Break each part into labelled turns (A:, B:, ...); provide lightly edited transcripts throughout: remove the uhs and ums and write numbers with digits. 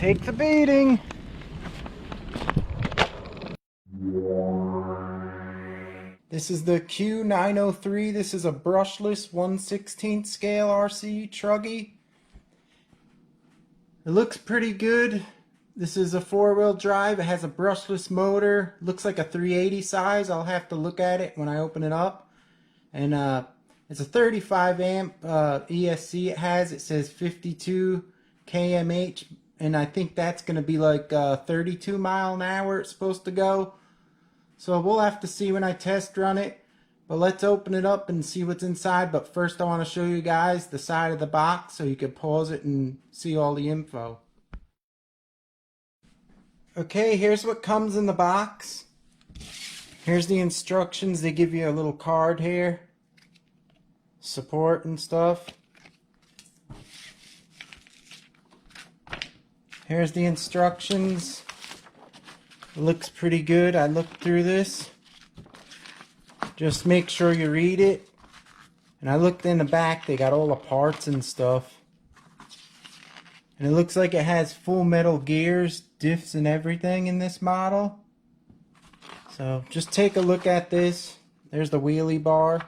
A: take the beating. This is the Q903. This is a brushless 1/16 scale RC truggy. It looks pretty good. This is a 4-wheel drive. It has a brushless motor. Looks like a 380 size. I'll have to look at it when I open it up. And it's a 35 amp ESC it has. It says 52 kmh. And I think that's going to be like 32 mile an hour it's supposed to go. So we'll have to see when I test run it. But let's open it up and see what's inside. But first I want to show you guys the side of the box so you can pause it and see all the info. Okay, here's what comes in the box. Here's the instructions. They give you a little card here. Support and stuff. Here's the instructions. It looks pretty good. I looked through this. Just make sure you read it. And I looked in the back. They got all the parts and stuff. And it looks like it has full metal gears, diffs and everything in this model. So just take a look at this. There's the wheelie bar.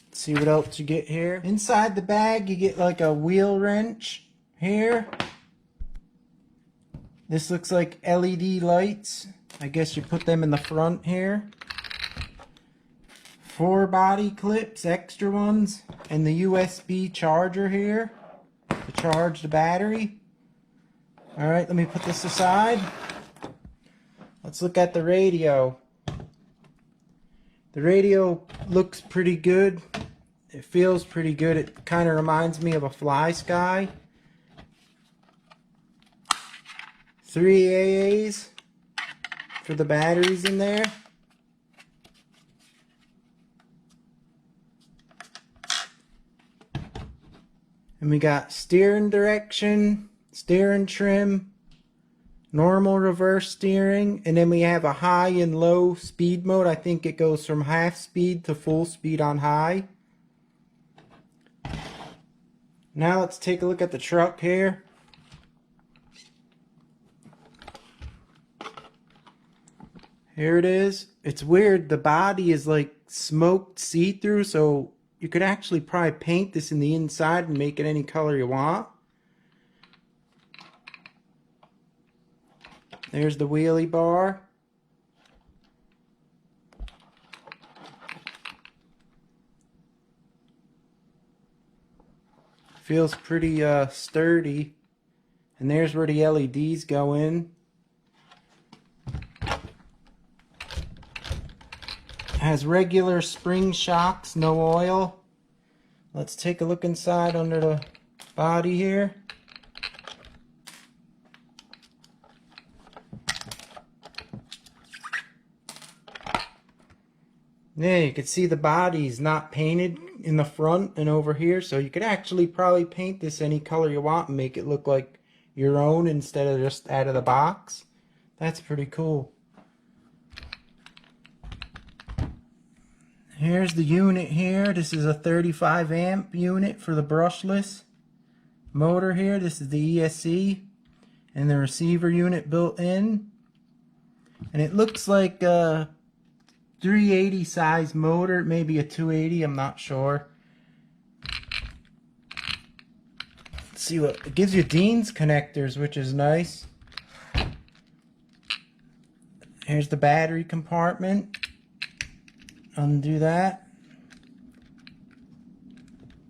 A: Let's see what else you get here. Inside the bag you get like a wheel wrench here. This looks like LED lights. I guess you put them in the front here. 4 body clips, extra ones, and the USB charger here to charge the battery. Alright, let me put this aside. Let's look at the radio. The radio looks pretty good. It feels pretty good. It kind of reminds me of a Fly Sky. 3 AAs for the batteries in there. And we got steering direction, steering trim, normal reverse steering, and then we have a high and low speed mode. I think it goes from half speed to full speed on high. Now let's take a look at the truck here. Here it is. It's weird, the body is like smoked see-through, so you could actually probably paint this in the inside and make it any color you want. There's the wheelie bar. Feels pretty sturdy. And there's where the LEDs go in. Has regular spring shocks, no oil. Let's take a look inside under the body here. Yeah, you can see the body's not painted in the front and over here, so you could actually probably paint this any color you want and make it look like your own instead of just out of the box. That's pretty cool. Here's the unit here. This is a 35 amp unit for the brushless motor here. This is the ESC and the receiver unit built in. And it looks like a 380 size motor, maybe a 280, I'm not sure. Let's see what it gives you. Dean's connectors, which is nice. Here's the battery compartment. Undo that.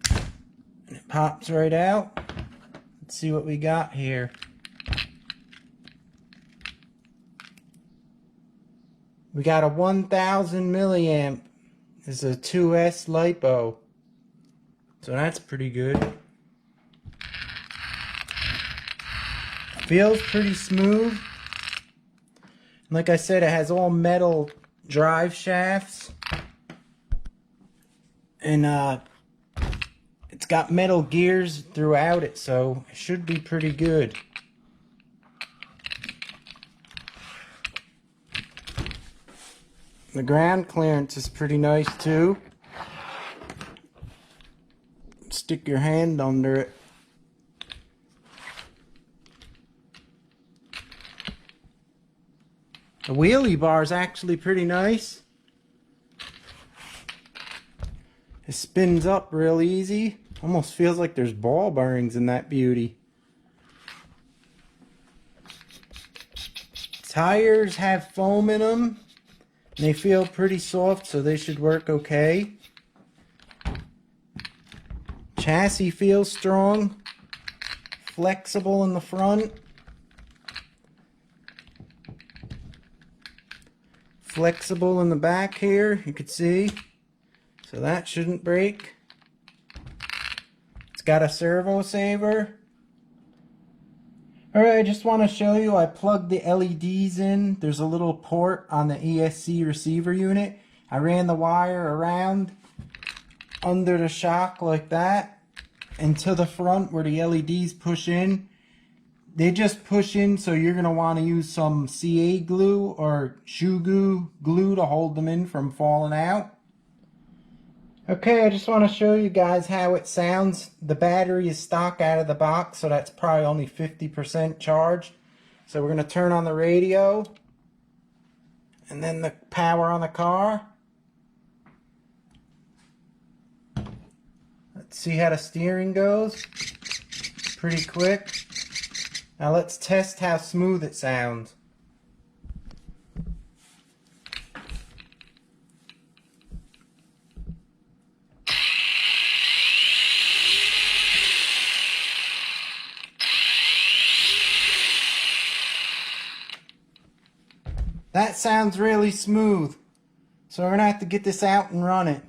A: And it pops right out. Let's see what we got here. We got a 1000 milliamp. This is a 2S LiPo. So that's pretty good. Feels pretty smooth. Like I said, it has all metal drive shafts. And it's got metal gears throughout it, so it should be pretty good. The ground clearance is pretty nice too. Stick your hand under it. The wheelie bar is actually pretty nice. It spins up real easy. Almost feels like there's ball bearings in that beauty. Tires have foam in them. They feel pretty soft, so they should work okay. Chassis feels strong, flexible in the front, flexible in the back here, you can see, so that shouldn't break. It's got a servo saver. Alright, I just want to show you, I plugged the LEDs in. There's a little port on the ESC receiver unit. I ran the wire around under the shock like that and to the front where the LEDs push in. They just push in, so you're going to want to use some CA glue or shoe glue to hold them in from falling out. Okay, I just want to show you guys how it sounds. The battery is stock out of the box, so that's probably only 50% charged. So we're going to turn on the radio and then the power on the car. Let's see how the steering goes. Pretty quick. Now let's test how smooth it sounds. That sounds really smooth. So we're going to have to get this out and run it.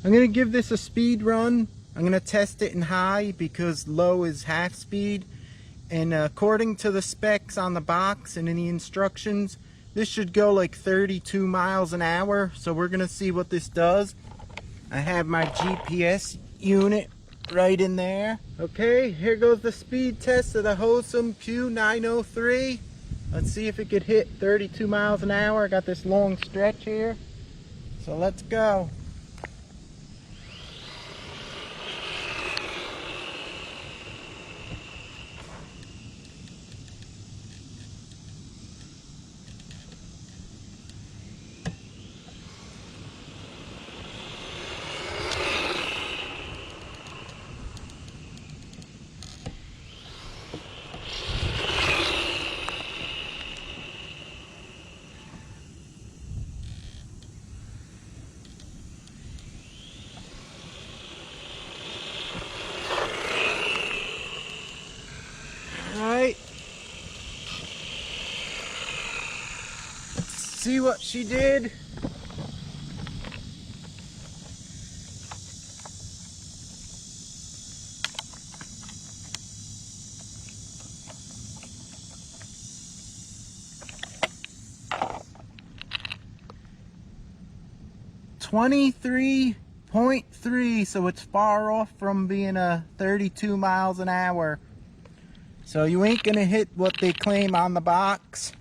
A: I'm going to give this a speed run. I'm going to test it in high because low is half speed. And according to the specs on the box and in the instructions, this should go like 32 miles an hour. So we're going to see what this does. I have my GPS unit right in there. Okay, here goes the speed test of the Hosim Q903. Let's see if it could hit 32 miles an hour. I got this long stretch here. So let's go. Alright. Let's see what she did. .3, so it's far off from being a 32 miles an hour. So you ain't gonna hit what they claim on the box.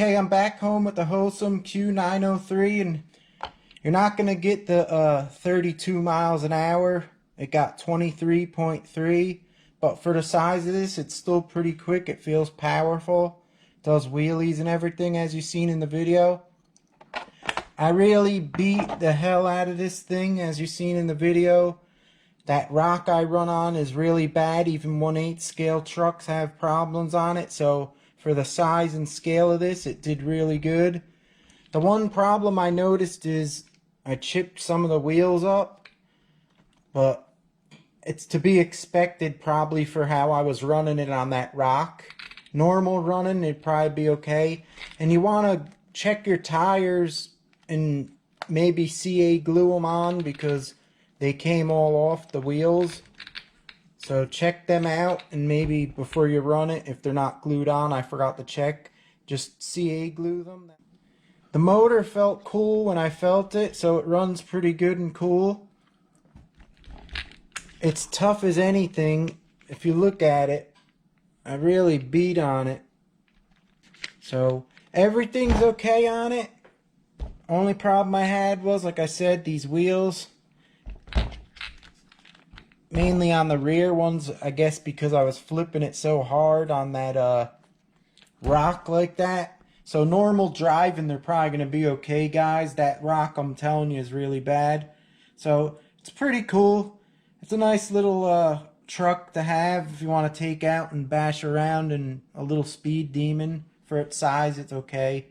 A: Okay, I'm back home with the Hosim Q903, and you're not going to get the 32 miles an hour. It got 23.3, but for the size of this, it's still pretty quick. It feels powerful. It does wheelies and everything, as you've seen in the video. I really beat the hell out of this thing, as you've seen in the video. That rock I run on is really bad. Even 1/8 scale trucks have problems on it, so for the size and scale of this, it did really good. The one problem I noticed is I chipped some of the wheels up, but it's to be expected probably for how I was running it on that rock. Normal running, it'd probably be okay. And you want to check your tires and maybe CA glue them on because they came all off the wheels. So check them out, and maybe before you run it, if they're not glued on, I forgot to check, just CA glue them. The motor felt cool when I felt it, so it runs pretty good and cool. It's tough as anything. If you look at it, I really beat on it. So everything's okay on it. Only problem I had was, like I said, these wheels. Mainly on the rear ones, I guess because I was flipping it so hard on that rock like that. So normal driving, they're probably going to be okay, guys. That rock, I'm telling you, is really bad. So it's pretty cool. It's a nice little truck to have if you want to take out and bash around, and a little speed demon. For its size, it's okay.